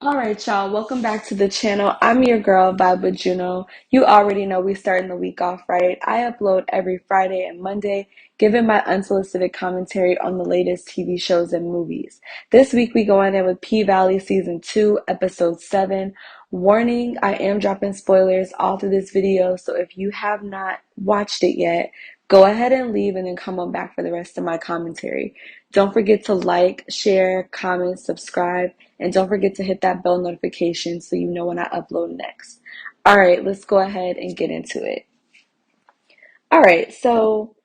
All right, y'all. Welcome back to the channel. I'm your girl, Baba Juno. You already know we starting the week off right. I upload every Friday and Monday, giving my unsolicited commentary on the latest TV shows and movies. This week we go in with P-Valley Season 2, Episode 7. Warning, I am dropping spoilers all through this video, so if you have not watched it yet, go ahead and leave and then come on back for the rest of my commentary. Don't forget to like, share, comment, subscribe. And don't forget to hit that bell notification so you know when I upload next. All right, let's go ahead and get into it. All right, so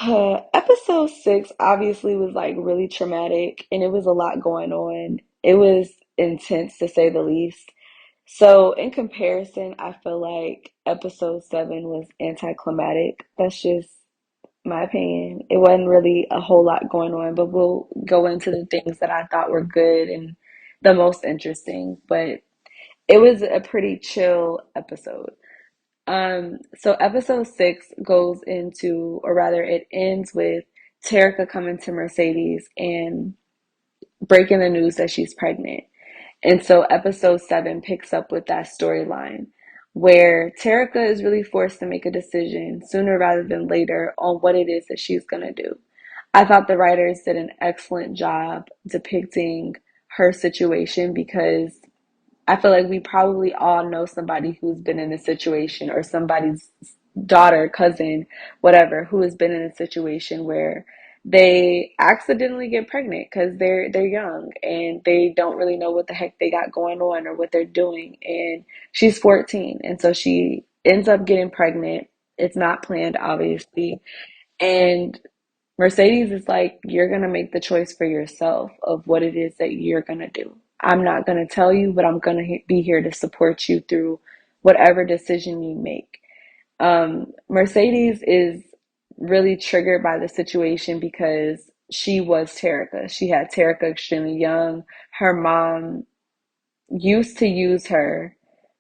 episode 6 obviously was like really traumatic and it was a lot going on. It was intense to say the least. So, in comparison, I feel like episode 7 was anticlimactic. That's just my opinion. It wasn't really a whole lot going on, but we'll go into the things that I thought were good and the most interesting. But it was a pretty chill episode. So episode 6 goes into, or rather, it ends with Tarika coming to Mercedes and breaking the news that she's pregnant. And so episode 7 picks up with that storyline where Tarika is really forced to make a decision sooner rather than later on what it is that she's going to do. I thought the writers did an excellent job depicting her situation because I feel like we probably all know somebody who's been in a situation or somebody's daughter, cousin, whatever, who has been in a situation where they accidentally get pregnant because they're young and they don't really know what the heck they got going on or what they're doing. And she's 14, and so she ends up getting pregnant. It's not planned, obviously. And Mercedes is like, you're going to make the choice for yourself of what it is that you're going to do. I'm not going to tell you, but I'm going to be here to support you through whatever decision you make. Mercedes is really triggered by the situation because she was Tarika. She had Tarika extremely young. Her mom used to use her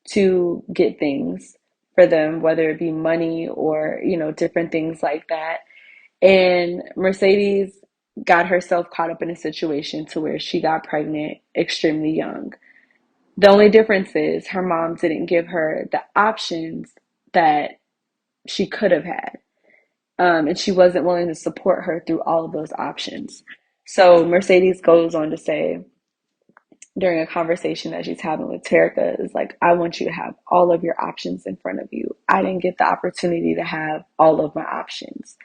to get things for them, whether it be money or, different things like that. And Mercedes got herself caught up in a situation to where she got pregnant extremely young. The only difference is her mom didn't give her the options that she could have had. And she wasn't willing to support her through all of those options. So Mercedes goes on to say during a conversation that she's having with Tarika is like, I want you to have all of your options in front of you. I didn't get the opportunity to have all of my options.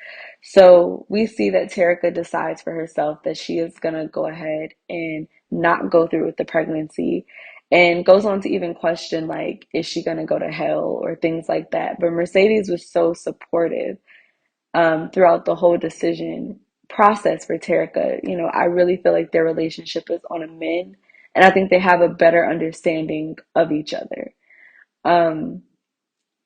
So we see that Tarika decides for herself that she is going to go ahead and not go through with the pregnancy and goes on to even question, like, is she going to go to hell or things like that. But Mercedes was so supportive throughout the whole decision process for Tarika. I really feel like their relationship is on a mend, and I think they have a better understanding of each other. Um,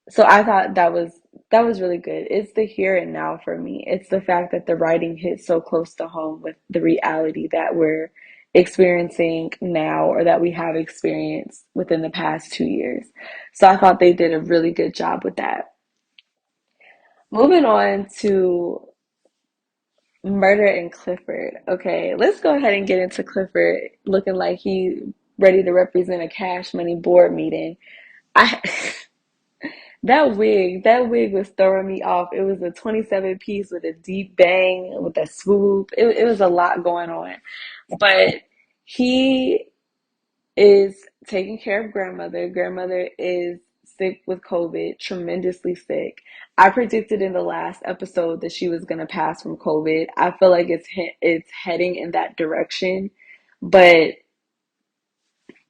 so I thought that was really good. It's the here and now for me. It's the fact that the writing hits so close to home with the reality that we're experiencing now or that we have experienced within the past 2 years. So I thought they did a really good job with that. Moving on to Murda and Clifford. Okay, let's go ahead and get into Clifford looking like he ready to represent a cash money board meeting. I that wig was throwing me off. It was a 27 piece with a deep bang, with a swoop. It was a lot going on. But he is taking care of grandmother. Grandmother is sick with COVID, tremendously sick. I predicted in the last episode that she was going to pass from COVID. I feel like it's heading in that direction, but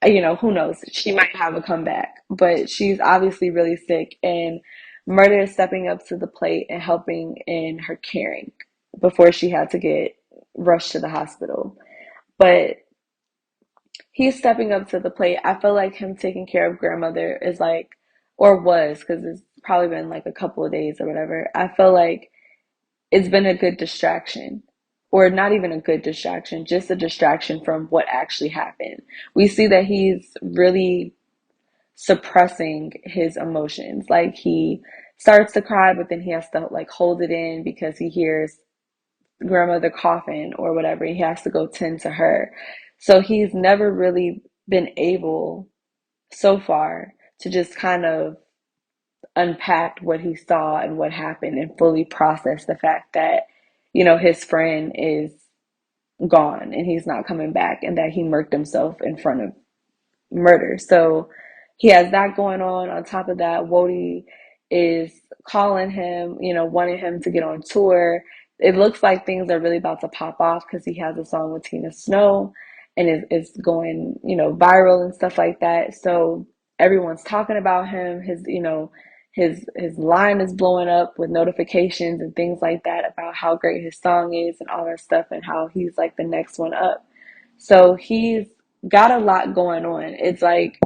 who knows? She might have a comeback, but she's obviously really sick, and Murder is stepping up to the plate and helping in her caring before she had to get rushed to the hospital. But he's stepping up to the plate. I feel like him taking care of grandmother is like, or was, because it's probably been like a couple of days or whatever. I feel like it's been a good distraction, or not even a good distraction, just a distraction from what actually happened. We see that he's really suppressing his emotions. Like he starts to cry, but then he has to like hold it in because he hears grandmother coughing or whatever. He has to go tend to her. So he's never really been able so far to just kind of unpack what he saw and what happened and fully process the fact that, his friend is gone and he's not coming back and that he murked himself in front of murder. So he has that going on. On top of that, Wody is calling him, wanting him to get on tour. It looks like things are really about to pop off because he has a song with Tina Snow and it's going, viral and stuff like that. So everyone's talking about him. His line is blowing up with notifications and things like that about how great his song is and all that stuff and how he's like the next one up. So he's got a lot going on. It's like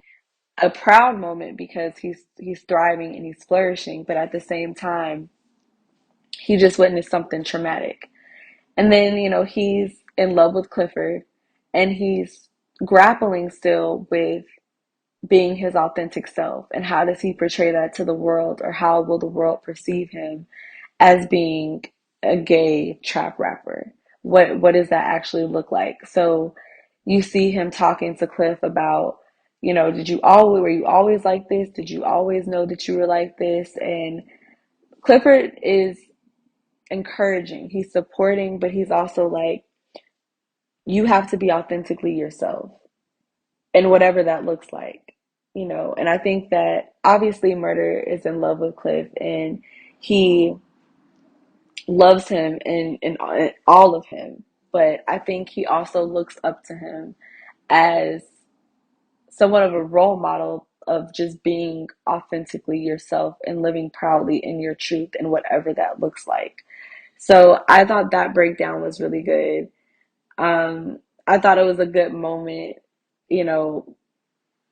a proud moment because he's thriving and he's flourishing, but at the same time, he just witnessed something traumatic. And then, he's in love with Clifford and he's grappling still with being his authentic self and how does he portray that to the world, or how will the world perceive him as being a gay trap rapper? What does that actually look like? So you see him talking to Cliff about, were you always like this? Did you always know that you were like this? And Clifford is encouraging, he's supporting, but he's also like, you have to be authentically yourself and whatever that looks like, And I think that obviously Murder is in love with Cliff and he loves him in all of him, but I think he also looks up to him as somewhat of a role model of just being authentically yourself and living proudly in your truth and whatever that looks like. So I thought that breakdown was really good. I thought it was a good moment. You know,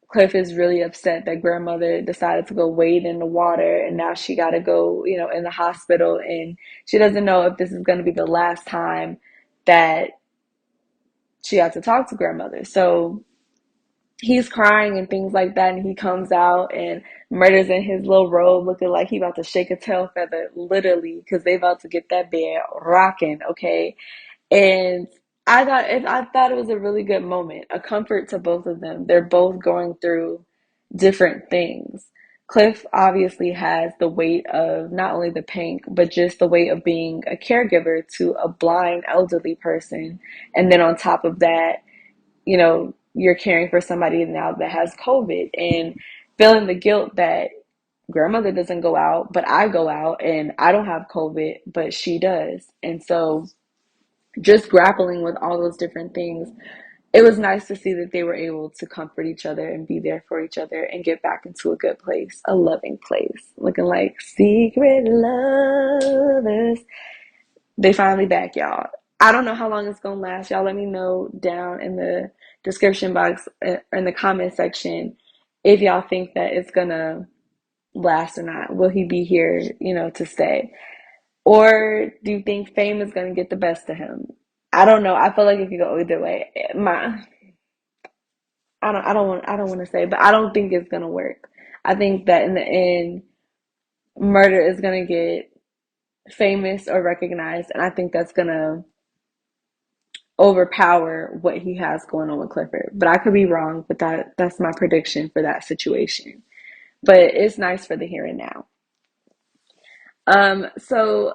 Cliff is really upset that grandmother decided to go wade in the water and now she got to go, in the hospital, and she doesn't know if this is going to be the last time that she had to talk to grandmother. So he's crying and things like that, and he comes out and Murder's in his little robe looking like he about to shake a tail feather, literally, because they about to get that bed rocking, okay? And I thought it was a really good moment, a comfort to both of them. They're both going through different things. Cliff obviously has the weight of not only the pink, but just the weight of being a caregiver to a blind elderly person. And then on top of that, you're caring for somebody now that has COVID and feeling the guilt that grandmother doesn't go out, but I go out and I don't have COVID, but she does. And so just grappling with all those different things, it was nice to see that they were able to comfort each other and be there for each other and get back into a good place, a loving place, looking like secret lovers. They finally back, y'all. I don't know how long it's gonna last. Y'all let me know down in the description box, in the comment section, if y'all think that it's gonna last or not. Will he be here, to stay? Or do you think fame is gonna get the best of him? I don't know. I feel like if you go either way, I don't want to say, but I don't think it's gonna work. I think that in the end, Murder is gonna get famous or recognized, and I think that's gonna overpower what he has going on with Clifford. But I could be wrong, but that's my prediction for that situation. But it's nice for the here and now. So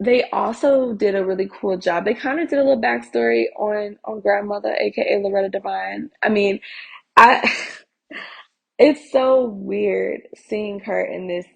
they also did a really cool job. They kind of did a little backstory on grandmother, aka Loretta Devine. I mean, I it's so weird seeing her in this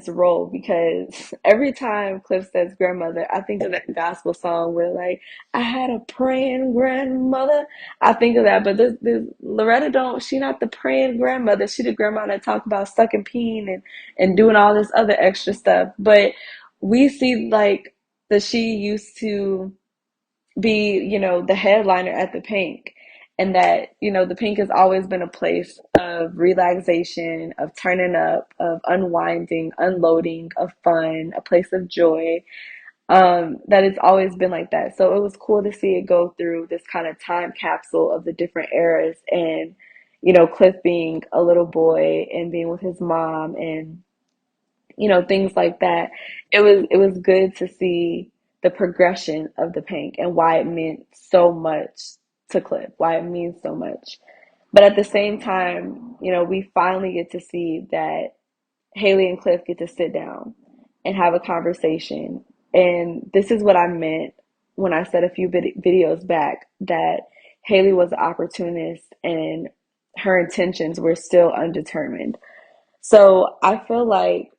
role because every time Cliff says grandmother, I think of that gospel song where like I had a praying grandmother. I think of that, but this Loretta don't. She not the praying grandmother. She the grandma that talk about sucking peen and doing all this other extra stuff. But we see like that she used to be, the headliner at the Pink. And that, the Pink has always been a place of relaxation, of turning up, of unwinding, unloading, of fun, a place of joy. That it's always been like that. So it was cool to see it go through this kind of time capsule of the different eras and, Cliff being a little boy and being with his mom and things like that. It was good to see the progression of the Pink and why it meant so much to Cliff, why it means so much. But at the same time, we finally get to see that Haley and Cliff get to sit down and have a conversation. And this is what I meant when I said a few videos back that Haley was an opportunist and her intentions were still undetermined. So I feel like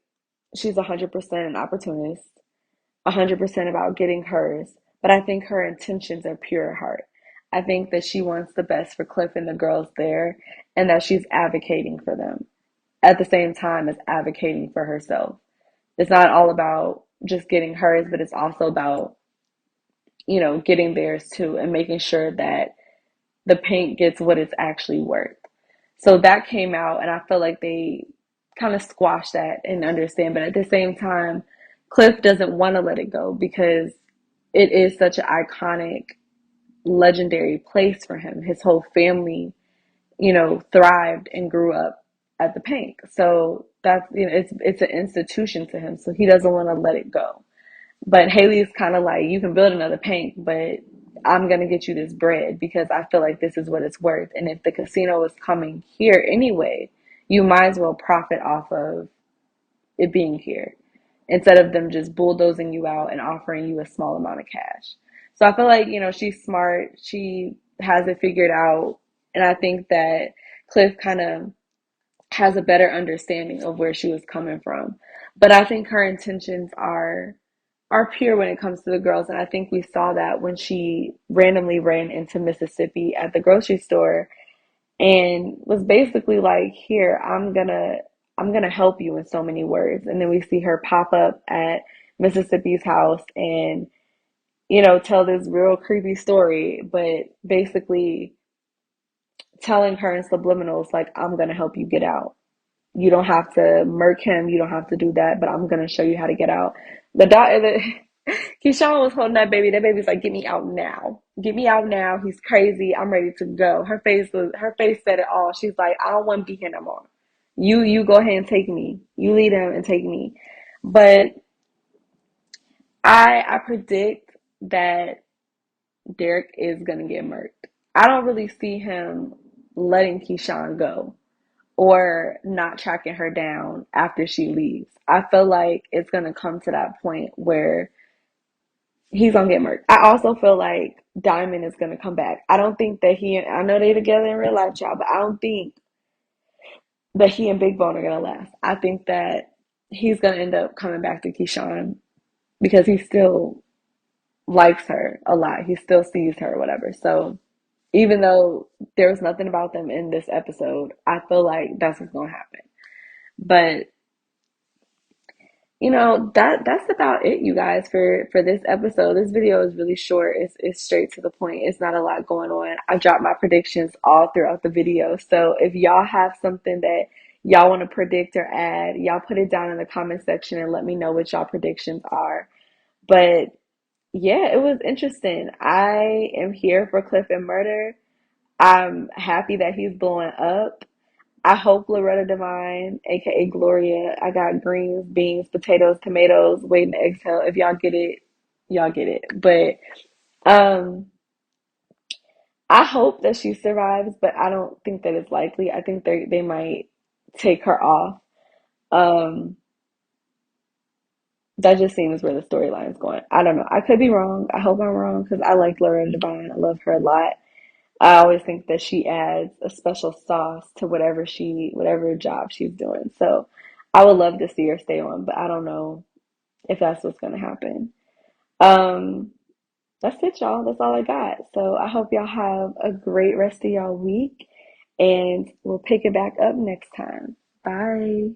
she's 100% an opportunist, 100% about getting hers, but I think her intentions are pure heart. I think that she wants the best for Cliff and the girls there, and that she's advocating for them at the same time as advocating for herself. It's not all about just getting hers, but it's also about, getting theirs too and making sure that the paint gets what it's actually worth. So that came out, and I feel like they kind of squashed that and understand. But at the same time, Cliff doesn't want to let it go because it is such an iconic, legendary place for him. His whole family, thrived and grew up at the Pink. So that's, it's an institution to him. So he doesn't want to let it go. But Haley's kind of like, you can build another Pink, but I'm going to get you this bread because I feel like this is what it's worth. And if the casino is coming here anyway, you might as well profit off of it being here instead of them just bulldozing you out and offering you a small amount of cash. So I feel like, she's smart. She has it figured out. And I think that Cliff kind of has a better understanding of where she was coming from. But I think her intentions are pure when it comes to the girls. And I think we saw that when she randomly ran into Mississippi at the grocery store and was basically like, here, I'm gonna help you in so many words. And then we see her pop up at Mississippi's house and, tell this real creepy story, but basically telling her in subliminals, like, I'm gonna help you get out. You don't have to murk him. You don't have to do that, but I'm gonna show you how to get out. The Keyshawn was holding that baby. That baby's like, "Get me out now! Get me out now! He's crazy. I'm ready to go." Her face said it all. She's like, "I don't want to be here no more. You go ahead and take me. You lead him and take me." But I predict that Derek is gonna get murked. I don't really see him letting Keyshawn go or not tracking her down after she leaves. I feel like it's going to come to that point where he's going to get murked. I also feel like Diamond is going to come back. I don't think that I know they together in real life, child, but I don't think that he and Big Bone are going to last. I think that he's going to end up coming back to Keyshawn because he still likes her a lot. He still sees her or whatever. So even though there was nothing about them in this episode, I feel like that's what's going to happen. But that's about it, you guys, for this episode. This video is really short. It's straight to the point. It's not a lot going on. I dropped my predictions all throughout the video. So if y'all have something that y'all want to predict or add, y'all put it down in the comment section and let me know what y'all predictions are. But yeah, it was interesting. I am here for Cliff and Murder. I'm happy that he's blowing up. I hope Loretta Devine, aka Gloria, I got greens, beans, potatoes, tomatoes, waiting to exhale. If y'all get it, y'all get it. But um I hope that she survives, but I don't think that it's likely. I think they might take her off. Um that just seems where the storyline is going. I don't know. I could be wrong. I hope I'm wrong because I like Loretta Devine. I love her a lot. I always think that she adds a special sauce to whatever job she's doing. So I would love to see her stay on, but I don't know if that's what's going to happen. Um, that's it, y'all. That's all I got. So I hope y'all have a great rest of y'all week, and we'll pick it back up next time. Bye.